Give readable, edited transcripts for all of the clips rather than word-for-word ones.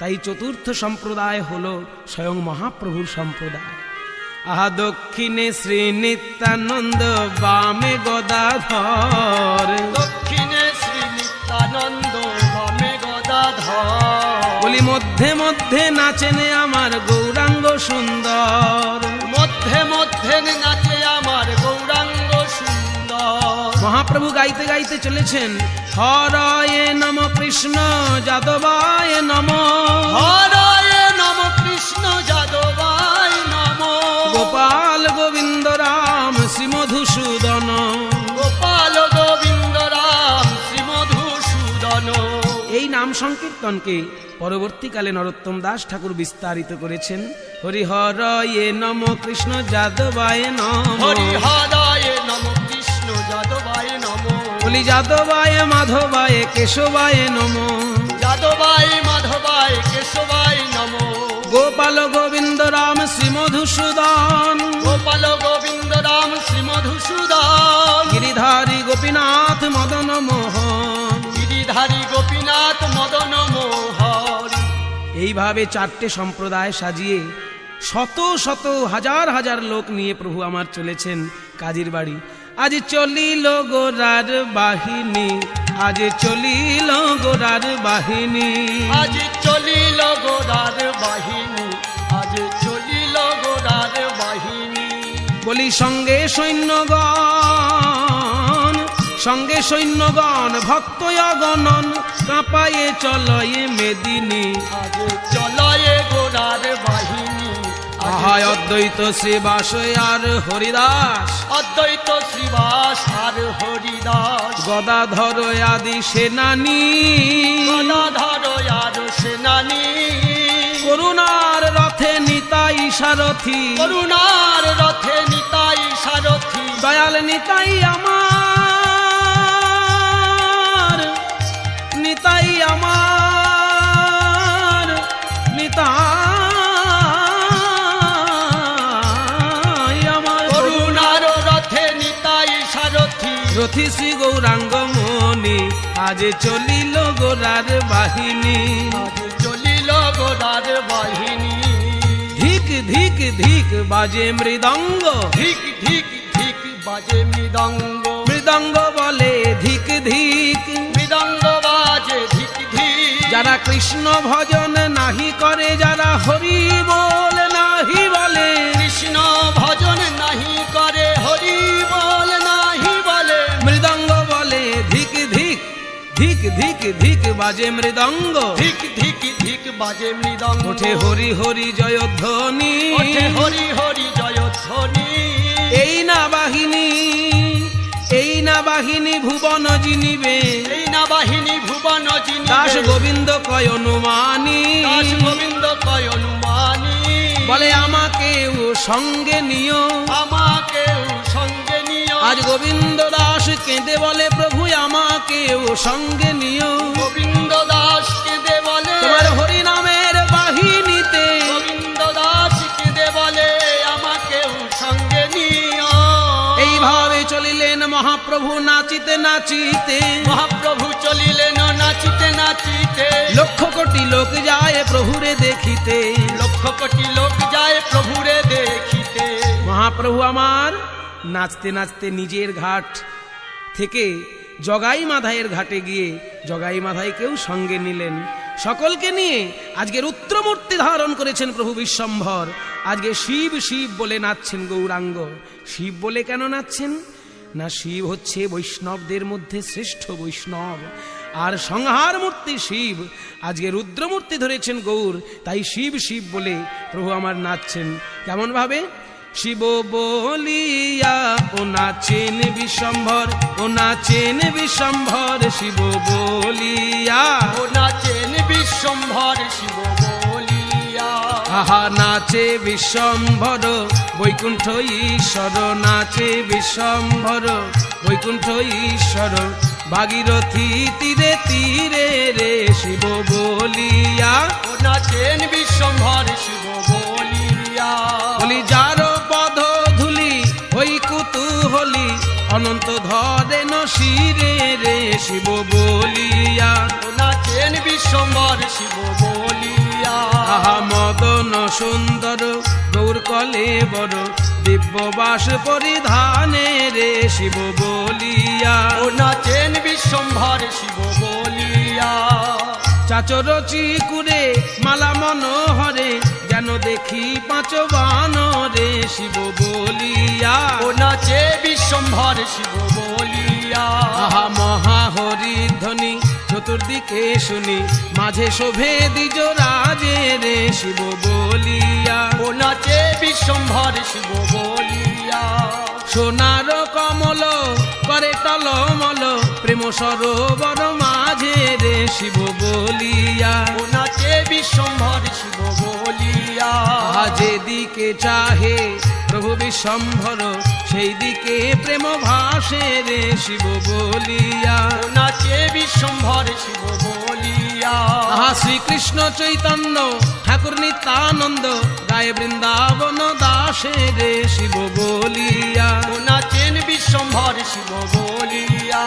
তাই চতুর্থ সম্প্রদায় হলো স্বয়ং মহাপ্রভুর সম্প্রদায়। আহা দক্ষিণে শ্রী নিত্যানন্দ, বামে গদাধর, দক্ষিণে শ্রী নিত্যানন্দ, বামে গদাধর। বলি মধ্যে মধ্যে নাচেন আমার গৌরাঙ্গ সুন্দর, মধ্যে মধ্যে নাচে আমার গৌরাঙ্গ সুন্দর। মহাপ্রভু গাইতে গাইতে চলেছেন, হরয়ে নম কৃষ্ণ যাদবায় নম, হরয়ে নম কৃষ্ণ যাদবায় নম, গোপাল গোবিন্দ রাম শ্রী মধুসূদন, গোপাল গোবিন্দ রাম শ্রী মধুসূদন। এই নাম সংকীর্তনকে পরবর্তীকালে নরোত্তম দাস ঠাকুর বিস্তারিত করেছেন। হরিহরয়ে নম কৃষ্ণ যাদবায় নম, হরিহরয়ে নম কৃষ্ণ যাদবায় নম, বলি যাদবায় মাধবায় কেশবায় নম, যাদবায় মাধবায় কেশবায় নম, গোপাল গোবিন্দ রাম শ্রী মধুসূদন, গোপাল গোবিন্দ রাম শ্রী মধুসূদন, গিরিধারী গোপীনাথ মদন মোহন। গিরিধারী গোপীনাথ মদন মোহন। এইভাবে চারটে সম্প্রদায় সাজিয়ে শত শত হাজার হাজার লোক নিয়ে প্রভু আমার চলেছেন কাজীর বাড়ি। আজ চলিল গোরার বাহিনী, আজ চলিল গোরার বাহিনী, আজ চলিল গোরার বাহিনী, আজ চলিল গোরার বাহিনী। বলি সঙ্গে সৈন্যগণ, সঙ্গে সৈন্যগণ ভক্ত অগণন, কাঁপায়ে চলয়ে মেদিনী। আজ চলয়ে গোরার বাহিনী, আহায় অদ্বৈত শ্রীবাস আর হরিদাস, অদ্বৈত শ্রীবাস আর হরিদাস, গদাধর আদি সেনানী, গদাধর আর সেনানী, করুণার রথে নিতাই সারথি, করুণার রথে নিতাই সারথি, দয়াল নিতাই আমার, নিতাই আমার, নিতাই আমার, করুণার রথে নিতাই সারথি, রথি শ্রী গৌরাঙ্গ মণি, আজ চলিল গোরার বাহিনী। আজ চলিল গোরার বাহিনী। ধিক ধিক ধিক বাজে মৃদঙ্গ, ধিক ধিক ধিক বাজে মৃদঙ্গ, মৃদঙ্গ বলে ধিক ধিক, মৃদঙ্গ বাজে ধিক ধিক। যারা কৃষ্ণ ভজন নাহি করে, যারা হরি বল নাহি বলে, কৃষ্ণ ভজন নাহি করে, হরি বল নাহি বলে, মৃদঙ্গ বলে ধিক ধিক, ধিক ধিক ধিক বাজে মৃদঙ্গ, ধিক ধিক ধিক বাজে মৃদঙ্গ। ওঠে হরি হরি জয়ধ্বনি, ওঠে হরি হরি জয়ধ্বনি। এই না বাহিনী, এই না বাহিনী ভুবন জিনিবে, এই না বাহিনী ভুবন জিনিবে, দাস গোবিন্দ কয় অনুমানী, দাস গোবিন্দ কয় অনুমানী। বলে আমাকেও সঙ্গে নিও, আমাকেও সঙ্গে নিও। আজ গোবিন্দ দাস কেঁদে বলে প্রভু আমাকেও সঙ্গে নিও, গোবিন্দ দাস কেঁদে বলে তোমার হরি নামের বাহিনীতে, গোবিন্দ দাস কেঁদে বলে আমাকেও সঙ্গে নিও। এইভাবে চলিলেন মহাপ্রভু নাচিতে নাচিতে, মহাপ্রভু চলিলেন নাচিতে নাচিতে, লক্ষ কোটি লোক যায় প্রভুরে দেখিতে, লক্ষ কোটি লোক যায় প্রভুরে দেখিতে। মহাপ্রভু আমার নাচতে নাচতে নিজের ঘাট থেকে জগাই মাধাইয়ের ঘাটে গিয়ে জগাই মাধাইকেও সঙ্গে নিলেন। সকলকে নিয়ে আজকের রুদ্রমূর্তি ধারণ করেছেন প্রভু বিশ্বম্ভর। আজকে শিব শিব বলে নাচছেন গৌরাঙ্গ। শিব বলে কেন নাচছেন না, শিব হচ্ছে বৈষ্ণবদের মধ্যে শ্রেষ্ঠ বৈষ্ণব, আর সংহার মূর্তি শিব। আজকে রুদ্রমূর্তি ধরেছেন গৌর, তাই শিব শিব বলে প্রভু আমার নাচছেন। কেমন ভাবে? শিব বলিয়া ও নাচেন বিশ্বম্ভর, ও নাচেন বিশ্বম্ভর, শিব বলিয়া ও নাচেন বিশ্বম্ভর, শিব বলিয়া। আহা নাচে বিশ্বম্ভর বৈকুণ্ঠ ঈশ্বর, নাচে বিশ্বম্ভর বৈকুণ্ঠ ঈশ্বর, ভাগীরথী তীরে তীরে রে শিব বলিয়া। ও নাচেন বিশ্বম্ভর, শিব বলিয়া। বলি যার পদ ধুলি ওই কুতুহলি, অনন্ত ধরেন শিরে রে শিব বলিয়া। ও নাচেন বিশ্বম্ভর, শিব বলিয়া। সুন্দর গৌর কলে বড় দিব্যবাস পরিধানে রে শিব বলিয়া ও নাচেন বিশ্বম্ভর শিব বলিয়া চাচর চিকুরে মালা মনোহরে যেন দেখি পাঁচ বানরে শিব বলিয়া ও নাচে বিশ্বম্ভর শিব বলিয়া আহা মহা হরিধ্বনি চতুর্দিকে শুনি মাঝে শোভে দ্বিজ রাজে রে শিব বলিয়া ও নাচে বিশ্বম্ভর শিব বলিয়া সোনার কমল করে টলমল প্রেম সরোবর মাঝে রে শিব বলিয়া ও নাচে বিশ্বম্ভর শিব বলিয়া যেদিকে চাহে প্রভু বিশ্বম্ভর সেই দিকে প্রেম ভাসে রে শিব বলিয়া ও নাচে বিশ্বম্ভর শিব বলিয়া শ্রীকৃষ্ণ চৈতন্য ঠাকুর নিত্যানন্দ গায়ে বৃন্দাবন দাসে রে শিব বলিয়া ও নাচেন বিশ্বম্ভর শিব বলিয়া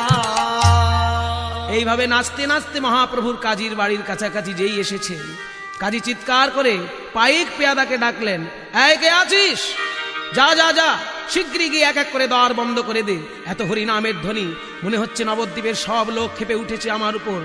এইভাবে নাচতে নাচতে মহাপ্রভুর কাজীর বাড়ির কাছাকাছি যেই এসেছেন কাজী চিৎকার করে পাইক পেয়াদাকে ডাকলেন, এই কে আছিস? যা যা যা, শীঘ্রই গিয়ে এক এক করে দ্বার বন্ধ করে দে। এত হরিনামের ধ্বনি, মনে হচ্ছে নবদ্বীপের সব লোক ক্ষেপে উঠেছে আমার উপর।